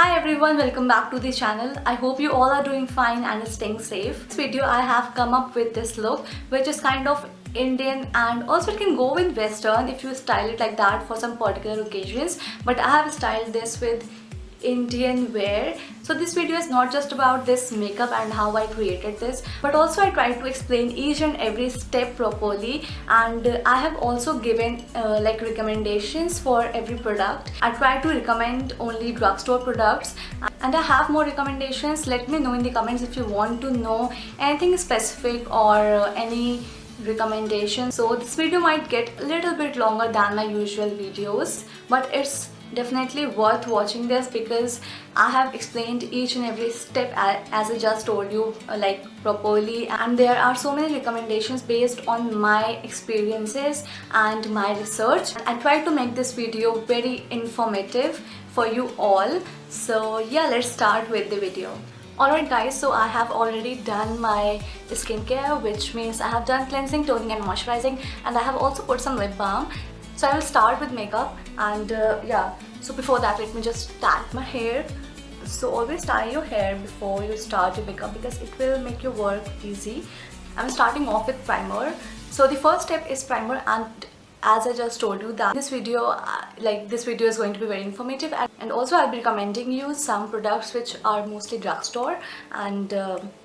Hi everyone, welcome back to the channel. I hope you all are doing fine and staying safe. This video I have come up with this look which is kind of Indian and also it can go with Western if you style it like that for some particular occasions, but I have styled this with Indian wear. So this video is not just about this makeup and how I created this, but also I tried to explain each and every step properly, and I have also given like recommendations for every product. I try to recommend only drugstore products and I have more recommendations. Let me know in the comments if you want to know anything specific or any recommendation. So this video might get a little bit longer than my usual videos, but it's definitely worth watching this because I have explained each and every step as I just told you like properly, and there are so many recommendations based on my experiences and my research. I tried to make this video very informative for you all. So yeah, let's start with the video. Alright guys, so I have already done my skincare, which means I have done cleansing, toning and moisturizing, and I have also put some lip balm. So I will start with makeup, and yeah, so before that let me just tie my hair. So always tie your hair before you start your makeup because it will make your work easy. I'm starting off with primer. So the first step is primer, and as I just told you that this video is going to be very informative, and also I'll be recommending you some products which are mostly drugstore, and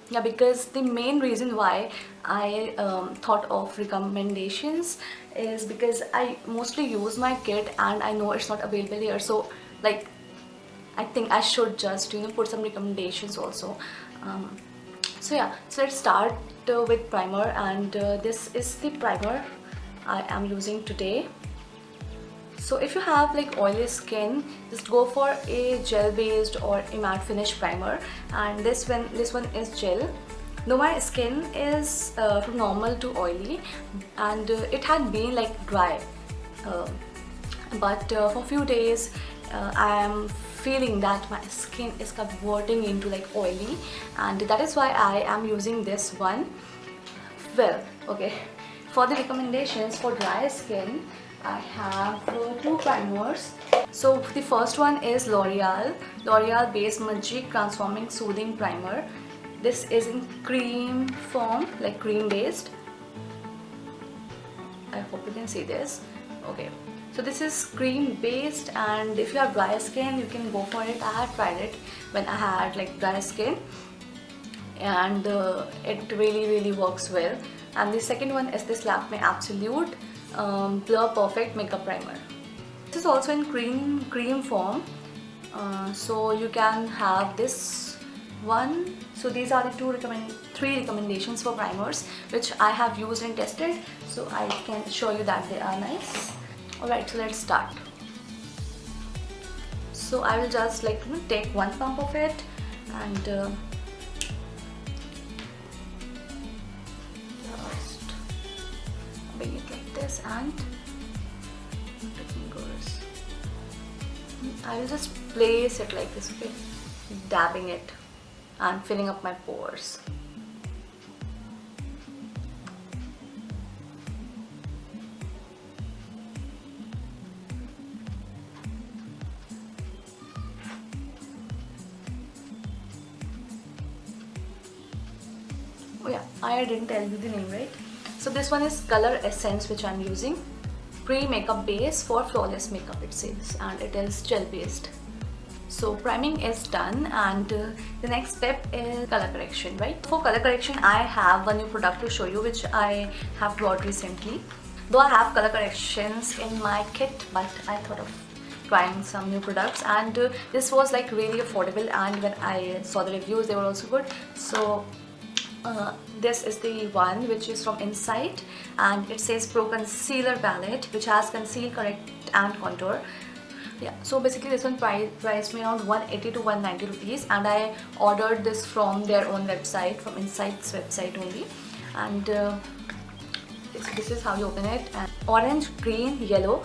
yeah, because the main reason why I thought of recommendations is because I mostly use my kit and I know it's not available here, so like I think I should just put some recommendations also. So yeah, so let's start with primer, and this is the primer I am using today. So if you have like oily skin, just go for a gel based or a matte finish primer, and this one is gel. Though my skin is from normal to oily, and it had been like dry, but for a few days I am feeling that my skin is converting into like oily, and that is why I am using this one. Well, okay, for the recommendations for dry skin, I have two primers. So the first one is L'Oreal Base Magic Transforming Soothing Primer. This is in cream form, like cream based. I hope you can see this. Okay, so this is cream based, and if you have dry skin you can go for it. I had tried it when I had like dry skin, and it really works well. And the second one is this Lakme Absolute Blur Perfect Makeup Primer. This is also in cream form, so you can have this one. So these are the three recommendations for primers which I have used and tested, so I can show you that they are nice. Alright, so let's start. So I will just take one pump of it, and just bring it like this, and the fingers, I will just place it like this, okay, dabbing it and filling up my pores. Oh yeah, I didn't tell you the name, right? So this one is Color Essence, which I'm using. Pre-makeup base for flawless makeup, it says, and it is gel based. So priming is done, and the next step is color correction, right? For color correction, I have one new product to show you which I have bought recently. Though I have color corrections in my kit, but I thought of trying some new products, and this was like really affordable, and when I saw the reviews they were also good. So this is the one which is from Insight, and it says Pro Concealer Palette, which has conceal, correct and contour. Yeah, so basically this one priced me around 180 to 190 rupees, and I ordered this from their own website, from Insight's website only. And this is how you open it, and orange, green, yellow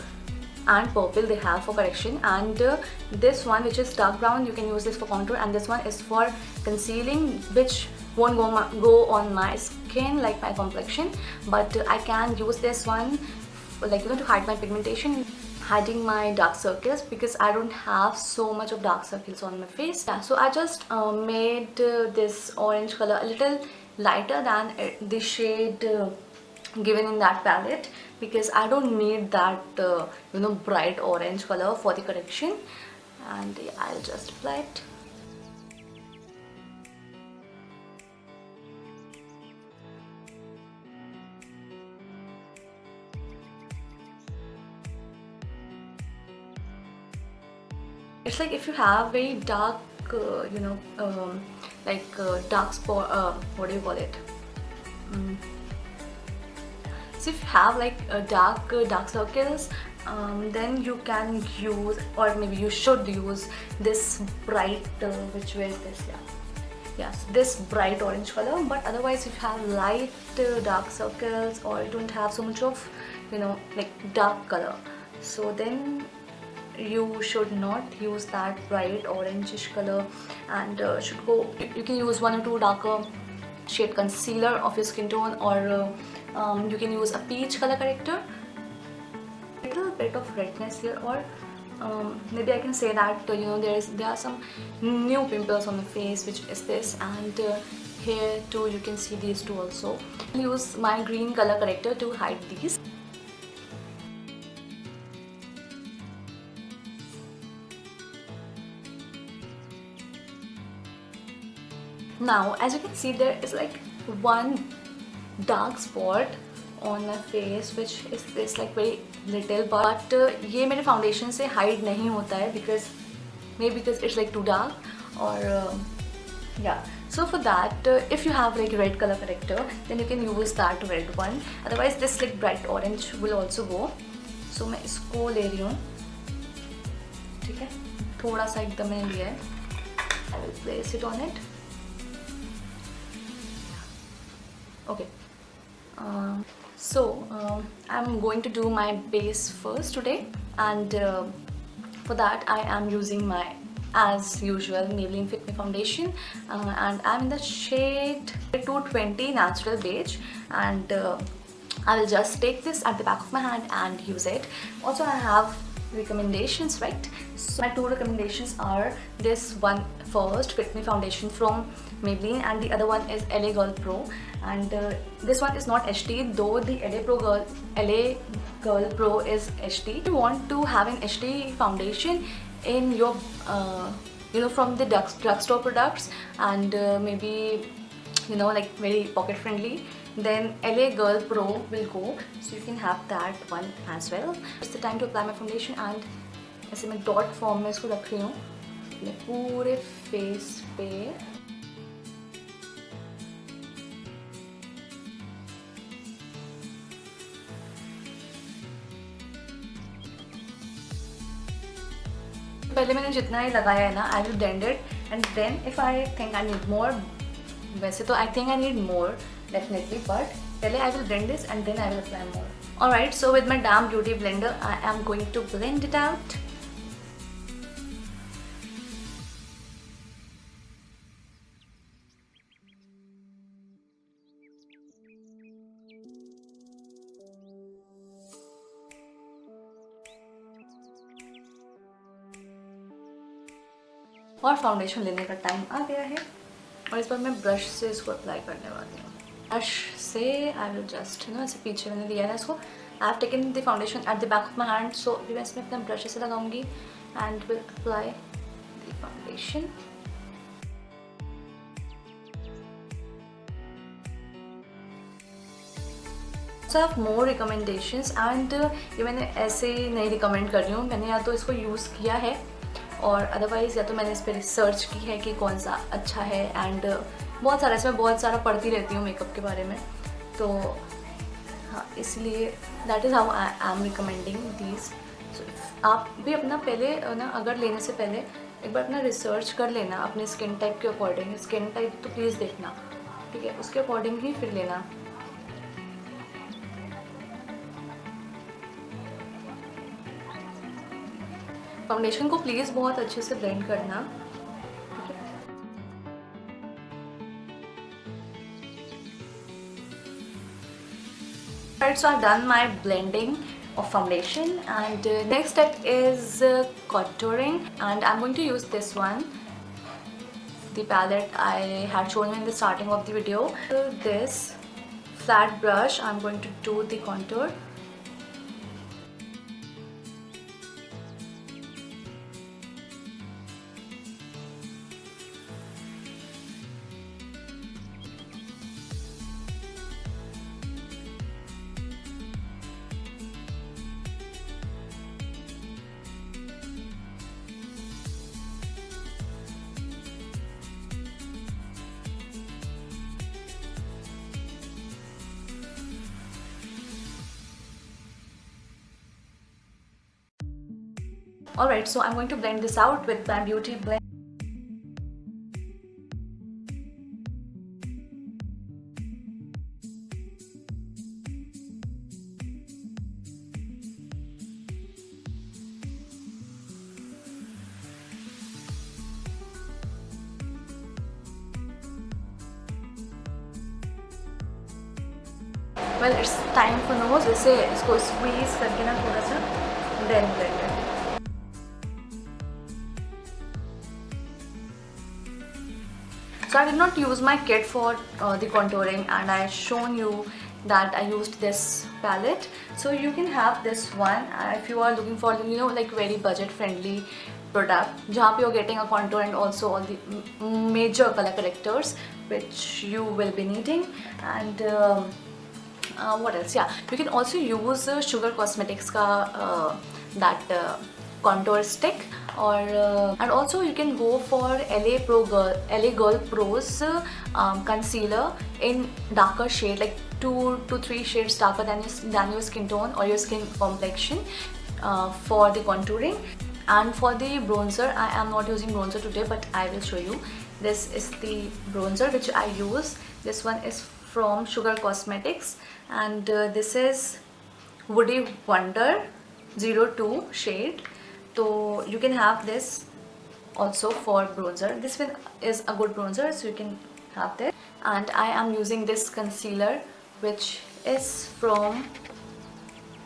and purple they have for correction, and this one which is dark brown, you can use this for contour, and this one is for concealing, which won't go on my skin like my complexion, but I can use this one to hide my pigmentation. hiding my dark circles because I don't have so much of dark circles on my face. Yeah, so I just made this orange color a little lighter than the shade given in that palette, because I don't need that bright orange color for the correction. And yeah, I'll just apply it. It's like if you have very dark, dark spot, what do you call it? So if you have like dark circles, then you can use, or maybe you should use this bright, which way is this? Yeah. Yes, this bright orange color. But otherwise, if you have light dark circles, or you don't have so much of dark color, so then you should not use that bright orangish color, and should go, you can use one or two darker shade concealer of your skin tone, or you can use a peach color corrector. Little bit of redness here, or maybe I can say that there are some new pimples on the face, which is this, and here too you can see these two also. I'll use my green color corrector to hide these. Now, as you can see, there is like one dark spot on my face, which is this like very little, but ये मेरे foundation से hide नहीं होता है, because it's like too dark, or yeah. So for that, if you have like red color corrector, then you can use that red one. Otherwise, this like bright orange will also go. So मैं इसको ले रही हूँ, ठीक है, थोड़ा सा एकदम मैंने लिया है. I will place it on it. Okay. I'm going to do my base first today, and for that I am using my, as usual, Maybelline Fit Me foundation, and I'm in the shade 220 Natural Beige, and I will just take this at the back of my hand and use it. Also, I have recommendations, right? So my two recommendations are this one first, Fit Me foundation from Maybelline, and the other one is LA Girl Pro, and this one is not HD, though the LA Girl Pro is HD. If you want to have an HD foundation in your from the drugstore products, and maybe like very pocket friendly, then LA Girl Pro will go, so you can have that one as well. It's the time to apply my foundation, and ऐसे मैं dot form में इसको रख रही हूँ अपने पूरे face पे. पहले मैंने जितना ही लगाया है ना, I will blend it, and then if I think I need more, वैसे तो I think I need more definitely, but पहले I will blend this and then I will apply more. Alright, so with my Damn Beauty blender, I am going to blend it out. और foundation लेने का time आ गया है, और इस बार मैं brush से इसको अप्लाई करने वाली हूँ. ब्रश से आई विल जस्ट ऐसे पीछे मैंने दिया है इसको. I have taken the foundation at the back of my hand, so अभी मैं इसमें अपना ब्रश से लगाऊंगी and will apply the foundation. So I have more recommendations, and ये मैंने ऐसे नहीं रिकमेंड कर रही हूँ, मैंने या तो इसको यूज़ किया है, और अदरवाइज़ या तो मैंने इस पर रिसर्च की है कि कौन सा अच्छा है, एंड बहुत सारा, इसमें बहुत सारा पढ़ती रहती हूँ मेकअप के बारे में, तो हाँ, इसलिए that is how I am recommending these. So आप भी अपना पहले ना, अगर लेने से पहले एक बार अपना रिसर्च कर लेना अपने स्किन टाइप के अकॉर्डिंग. स्किन टाइप तो प्लीज़ देखना, ठीक है, उसके अकॉर्डिंग ही फिर लेना. फाउंडेशन को प्लीज़ बहुत अच्छे से ब्लेंड करना. Alright, so I've done my blending, of foundation. And next step is contouring, and I'm going to use this one, the palette I had shown you in the starting of the video. With this flat brush, I'm going to do the contour. Alright, so I'm going to blend this out with my beauty blend. Well, it's time for nose. जैसे इसको squeeze करके ना थोड़ा सा blend करते हैं. So I did not use my kit for the contouring, and I shown you that I used this palette. So you can have this one if you are looking for, you know, like very budget friendly product जहाँ पे you're getting a contour and also all the major color correctors which you will be needing. And what else? Yeah, you can also use Sugar Cosmetics का that contour stick, or and also you can go for LA Girl Pro's concealer in darker shade, like 2 to 3 shades darker than your skin tone or your skin complexion for the contouring. And for the bronzer, I am not using bronzer today, but I will show you. This is the bronzer which I use. This one is from Sugar Cosmetics, and this is Woody Wonder 02 shade. So you can have this also for bronzer. This one is a good bronzer, so you can have this. And I am using this concealer which is from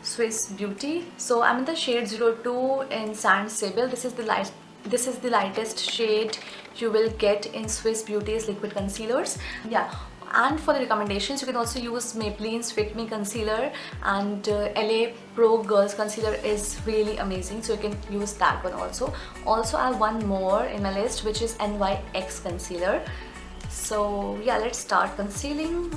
Swiss Beauty. So I'm in the shade 02 in Sand Sable. This is the lightest shade you will get in Swiss Beauty's liquid concealers. Yeah. And for the recommendations, you can also use Maybelline's Fit Me concealer, and LA Pro Girls concealer is really amazing, so you can use that one also. Also, I have one more in my list, which is NYX concealer. So yeah, let's start concealing.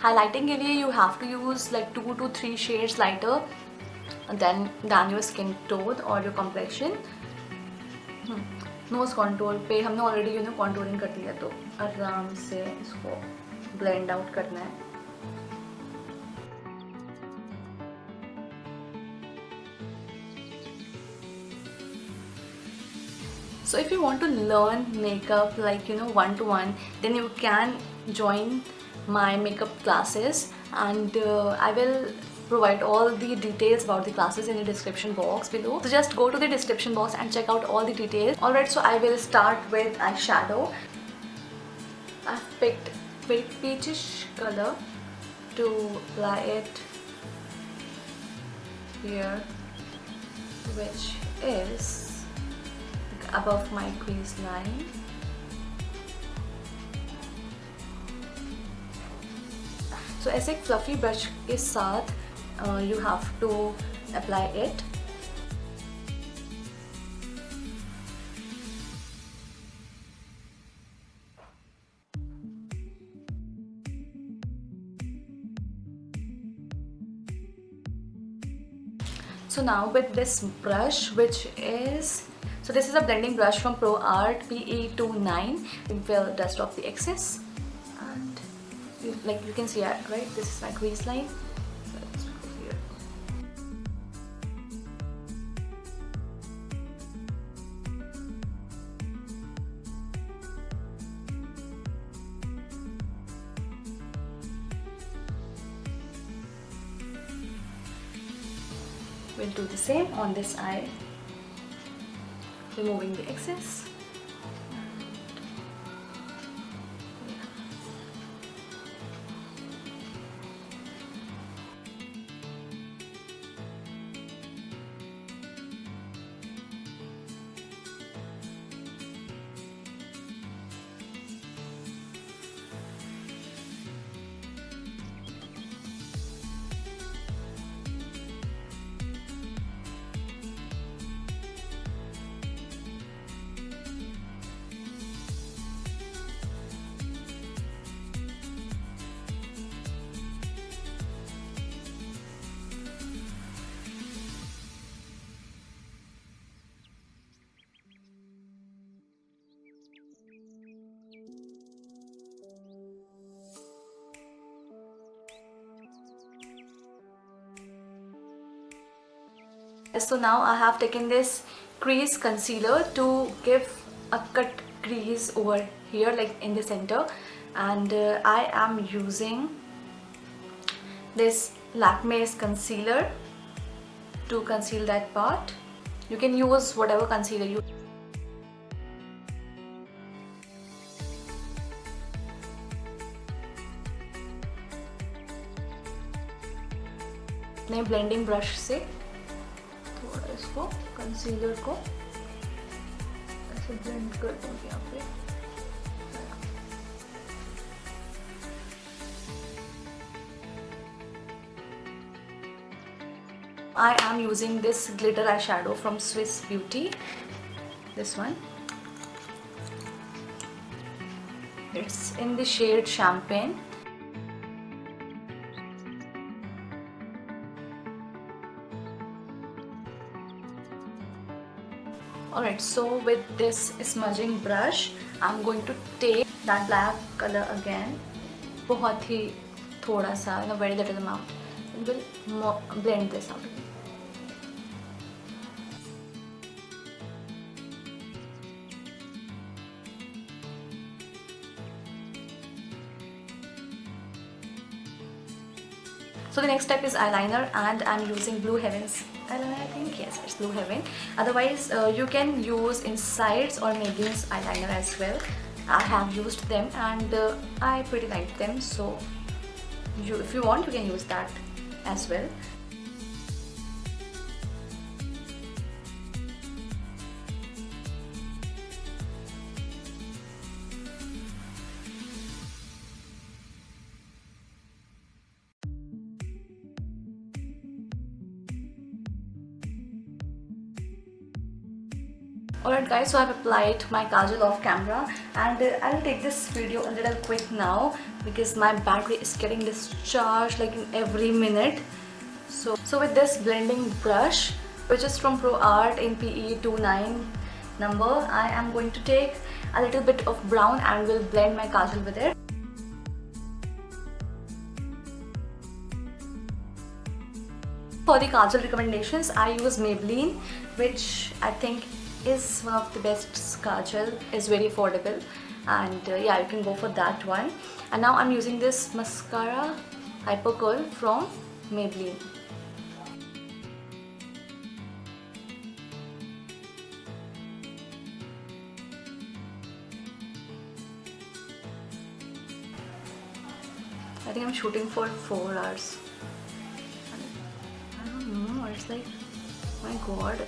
Highlighting के लिए you have to use like 2 to 3 shades lighter than your skin tone or your complexion. Nose contour पे हमने already contouring कर लिया, तो आराम से इसको blend out करना है. So if you want to learn makeup like one-to-one, then you can join my makeup classes, and I will provide all the details about the classes in the description box below. So just go to the description box and check out all the details. Alright, so I will start with eyeshadow. I've picked very peachish color to apply it here, which is above my crease line. So ऐसे एक fluffy brush के साथ you have to apply it. So now with this brush, which is, so this is a blending brush from ProArt PE29. It will dust off the excess, and like you can see, right, this is my crease line. Let's go here. We'll do the same on this eye. removing the excess. So now I have taken this crease concealer to give a cut crease over here, like in the center, and I am using this Lakme's concealer to conceal that part. You can use whatever concealer you अपने blending brush से थोड़ा इसको concealer को ऐसे blend कर दूंगी यहाँ पे. I am using this glitter eyeshadow from Swiss Beauty. This one. It's in the shade Champagne. Alright, so with this smudging brush, I'm going to take that black color again. बहुत ही थोड़ा सा, in a very little amount, and we'll blend this out. So the next step is eyeliner, and I'm using Blue Heaven's eyeliner, I think. Yes, it's Blue Heaven. Otherwise, you can use Insights or Maybelline's eyeliner as well. I have used them and I pretty like them. So if you want, you can use that as well. Alright guys, so I've applied my kajal off camera, and I'll take this video a little quick now because my battery is getting discharged like in every minute. So with this blending brush, which is from ProArt in PE29 number, I am going to take a little bit of brown and will blend my kajal with it. For the kajal recommendations, I use Maybelline, which I think is one of the best kajal, is very affordable, and yeah, you can go for that one. And now I'm using this mascara Hyper Curl from Maybelline. I think I'm shooting for 4 hours. I don't know, it's like, my god.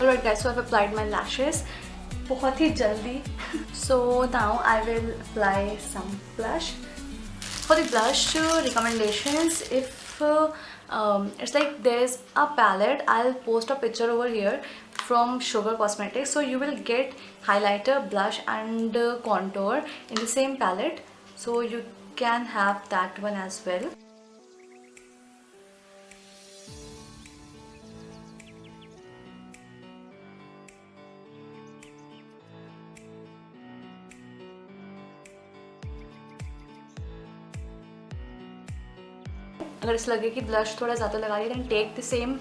Alright guys, so I've applied my lashes बहुत ही जल्दी. So now I will apply some blush. For the blush recommendations, if it's like there's a palette, I'll post a picture over here from Sugar Cosmetics. So you will get highlighter, blush and contour in the same palette. So you can have that one as well. अगर इस लगे कि blush थोड़ा ज़्यादा लगा लिया, then take the same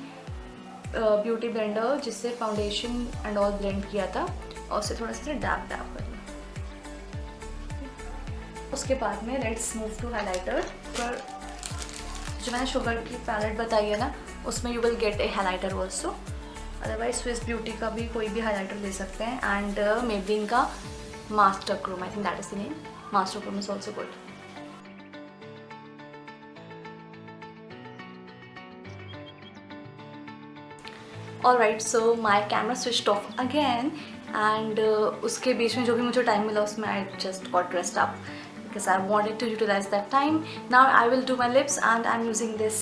beauty blender जिससे foundation and all blend किया था, और उससे थोड़ा सा डैप कर लो. उसके बाद में लेट्स मूव टू हाइलाइटर। पर जो मैंने शुगर की पैलेट बताई है ना, उसमें you will get A highlighter also. Otherwise Swiss beauty का भी कोई भी हाइलाइटर ले सकते हैं। एंड मेबलिन का master Chrome, I think that is the name. Master Chrome is also good. Alright, so my camera switched off again and उसके बीच में जो भी मुझे टाइम मिला उसमें I just got dressed up because I wanted to utilize that time. Now I will do my lips and I'm using this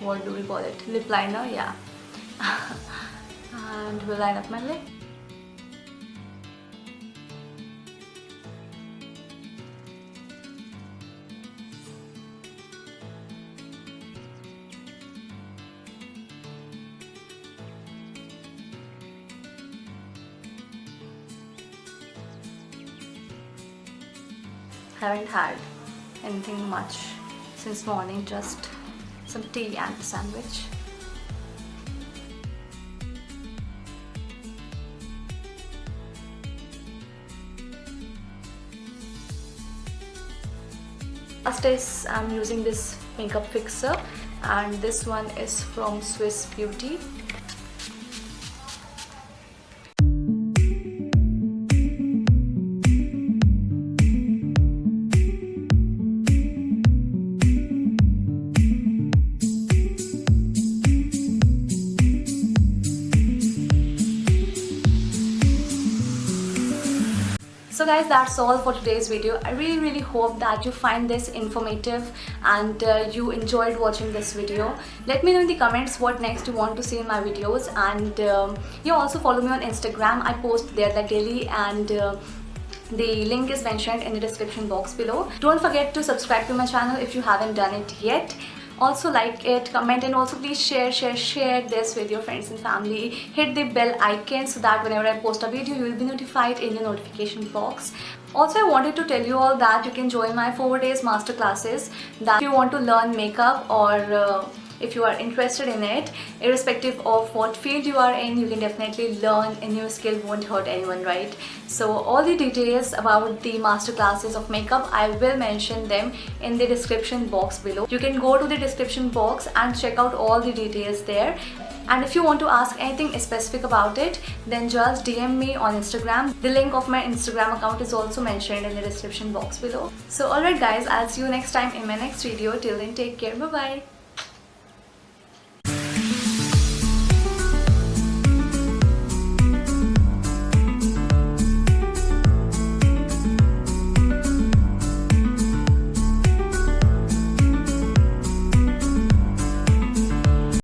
what do we call it, lip liner, yeah. And we'll line up my lip. Haven't had anything much since morning, just some tea and a sandwich. First is I'm using this makeup fixer and this one is from Swiss Beauty. So guys, that's all for today's video. I really hope that you find this informative and you enjoyed watching this video. Let me know in the comments what next you want to see in my videos, and you also follow me on Instagram. I post there like daily, and the link is mentioned in the description box below. Don't forget to subscribe to my channel if you haven't done it yet. Also like it, comment, and also please share this with your friends and family. Hit the bell icon so that whenever I post a video, you will be notified in the notification box. Also, I wanted to tell you all that you can join my 4 days master classes. That if you want to learn makeup, or if you are interested in it, irrespective of what field you are in, you can definitely learn. A new skill won't hurt anyone, right? So all the details about the master classes of makeup, I will mention them in the description box below. You can go to the description box and check out all the details there. And if you want to ask anything specific about it, then just DM me on Instagram. The link of my Instagram account is also mentioned in the description box below. So alright guys, I'll see you next time in my next video. Till then, take care. Bye bye.